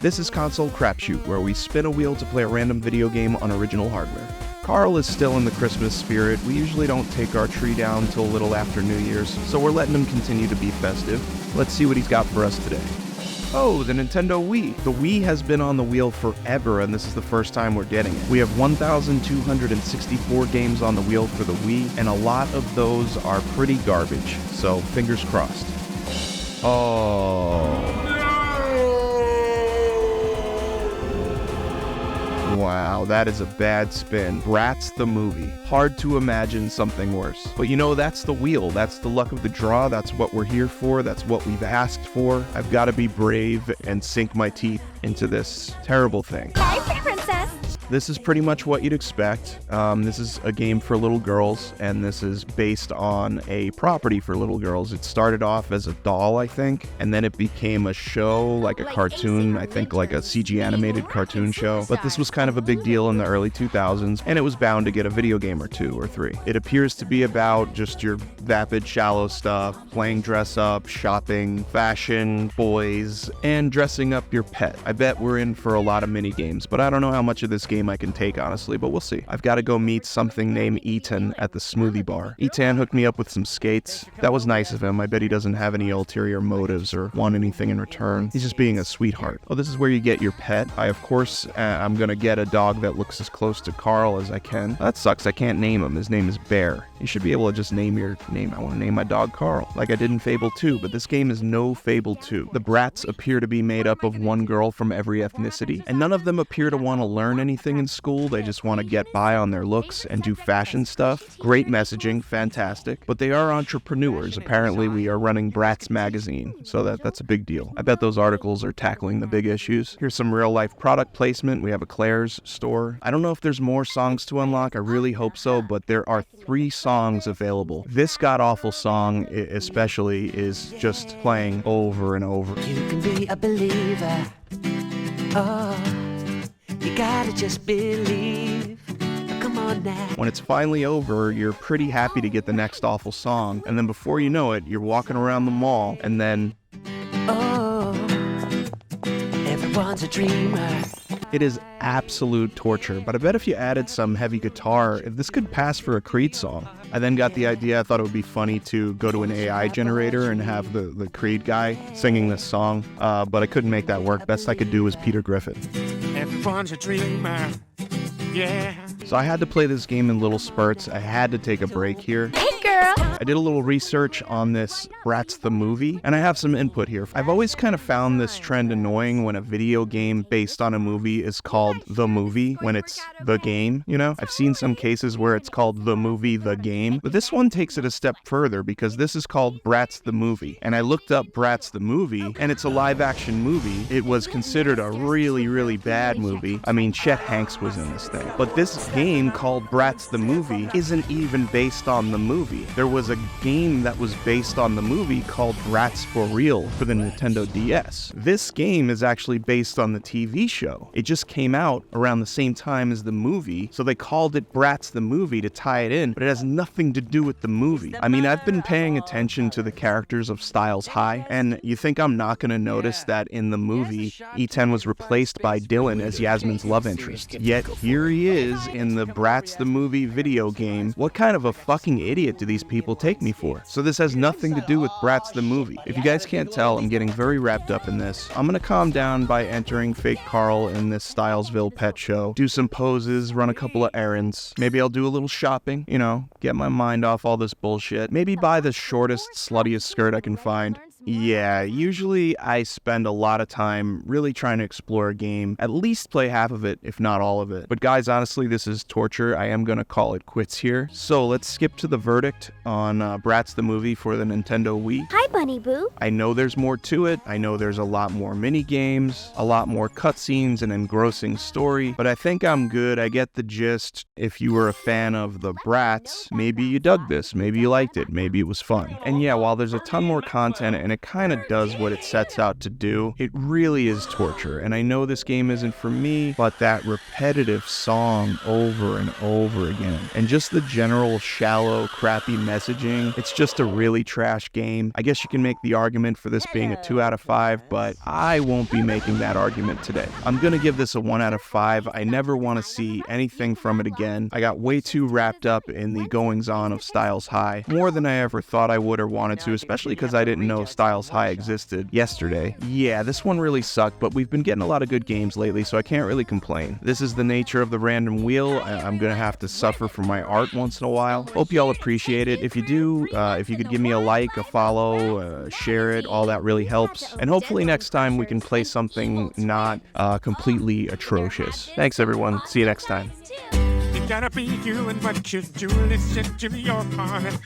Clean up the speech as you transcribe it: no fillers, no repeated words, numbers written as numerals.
This is Console Crapshoot, where we spin a wheel to play a random video game on original hardware. Carl is still in the Christmas spirit. We usually don't take our tree down till a little after New Year's, so we're letting him continue to be festive. Let's see what he's got for us today. Oh, the Nintendo Wii. The Wii has been on the wheel forever, and this is the first time we're getting it. We have 1,264 games on the wheel for the Wii, and a lot of those are pretty garbage, so fingers crossed. Oh. Wow, that is a bad spin. Bratz the movie. Hard to imagine something worse. But you know, that's the wheel. That's the luck of the draw. That's what we're here for. That's what we've asked for. I've got to be brave and sink my teeth into this terrible thing. Hey, pretty princess. This is pretty much what you'd expect. This is a game for little girls, and this is based on a property for little girls. It started off as a doll, I think, and then it became a show, like a cartoon, I think like a CG animated cartoon show. But this was kind of a big deal in the early 2000s, and it was bound to get a video game or 2 or 3. It appears to be about just your vapid, shallow stuff, playing dress up, shopping, fashion, boys, and dressing up your pet. I bet we're in for a lot of mini games, but I don't know how much of this game I can take, honestly, but we'll see. I've got to go meet something named Ethan at the smoothie bar. Ethan hooked me up with some skates. That was nice of him. I bet he doesn't have any ulterior motives or want anything in return. He's just being a sweetheart. Oh, this is where you get your pet. Of course, I'm gonna get a dog that looks as close to Carl as I can. That sucks. I can't name him. His name is Bear. You should be able to just name your name. I want to name my dog Carl, like I did in Fable 2, but this game is no Fable 2. The Bratz appear to be made up of one girl from every ethnicity, and none of them appear to want to learn anything in school. They just want to get by on their looks and do fashion stuff. Great messaging, fantastic, but they are entrepreneurs. Apparently, we are running Bratz magazine, so that's a big deal. I bet those articles are tackling the big issues. Here's some real-life product placement. We have a Claire's store. I don't know if there's more songs to unlock. I really hope so, but there are 3 songs available. This god-awful song, especially, is just playing over and over. You can be a believer. Oh. You gotta just believe. Come on now. When it's finally over, you're pretty happy to get the next awful song, and then before you know it, you're walking around the mall, and then... Oh, everyone's a dreamer. It is absolute torture, but I bet if you added some heavy guitar, if this could pass for a Creed song. I then got the idea, I thought it would be funny to go to an AI generator and have the Creed guy singing this song, but I couldn't make that work. Best I could do was Peter Griffin. Everyone's a dreamer, yeah. So I had to play this game in little spurts. I had to take a break here. Hey, girl. I did a little research on this Bratz the movie, and I have some input here. I've always kind of found this trend annoying when a video game based on a movie is called the movie, when it's the game, you know? I've seen some cases where it's called the movie, the game, but this one takes it a step further because this is called Bratz the movie. And I looked up Bratz the movie, and it's a live-action movie. It was considered a really, really bad movie. I mean, Chet Hanks was in this thing. But this game called Bratz the movie isn't even based on the movie. There was a game that was based on the movie called Bratz for Real for the Nintendo DS. This game is actually based on the TV show. It just came out around the same time as the movie, so they called it Bratz the movie to tie it in, but it has nothing to do with the movie. I mean, I've been paying attention to the characters of Styles High, and you think I'm not going to notice that in the movie, E10 was replaced by Dylan as Yasmin's love interest. Yet here he is in the Bratz the movie video game. What kind of a fucking idiot do these people take me for? So this has nothing to do with Bratz the movie. If you guys can't tell, I'm getting very wrapped up in this. I'm gonna calm down by entering fake Carl in this Stylesville pet show, do some poses, run a couple of errands. Maybe I'll do a little shopping, you know, get my mind off all this bullshit. Maybe buy the shortest, sluttiest skirt I can find. Yeah, usually I spend a lot of time really trying to explore a game, at least play half of it, if not all of it. But guys, honestly, this is torture. I am gonna call it quits here. So let's skip to the verdict on Bratz the movie for the Nintendo Wii. Hi, Bunny Boo. I know there's more to it. I know there's a lot more mini games, a lot more cutscenes, and engrossing story, but I think I'm good. I get the gist. If you were a fan of the Bratz, maybe you dug this, maybe you liked it, maybe it was fun. And yeah, while there's a ton more content and it kind of does what it sets out to do. It really is torture, and I know this game isn't for me, but that repetitive song over and over again, and just the general shallow, crappy messaging, it's just a really trash game. I guess you can make the argument for this being a 2 out of 5, but I won't be making that argument today. I'm gonna give this a 1 out of 5. I never want to see anything from it again. I got way too wrapped up in the goings-on of Styles High, more than I ever thought I would or wanted to, especially because I didn't know Styles High existed yesterday. Yeah, this one really sucked, but we've been getting a lot of good games lately, so I can't really complain. This is the nature of the random wheel. I'm gonna have to suffer for my art once in a while. Hope y'all appreciate it. If you do, if you could give me a like, a follow, share it, all that really helps. And hopefully next time we can play something not completely atrocious. Thanks everyone. See you next time. You gotta be doing what you do. Listen to your heart.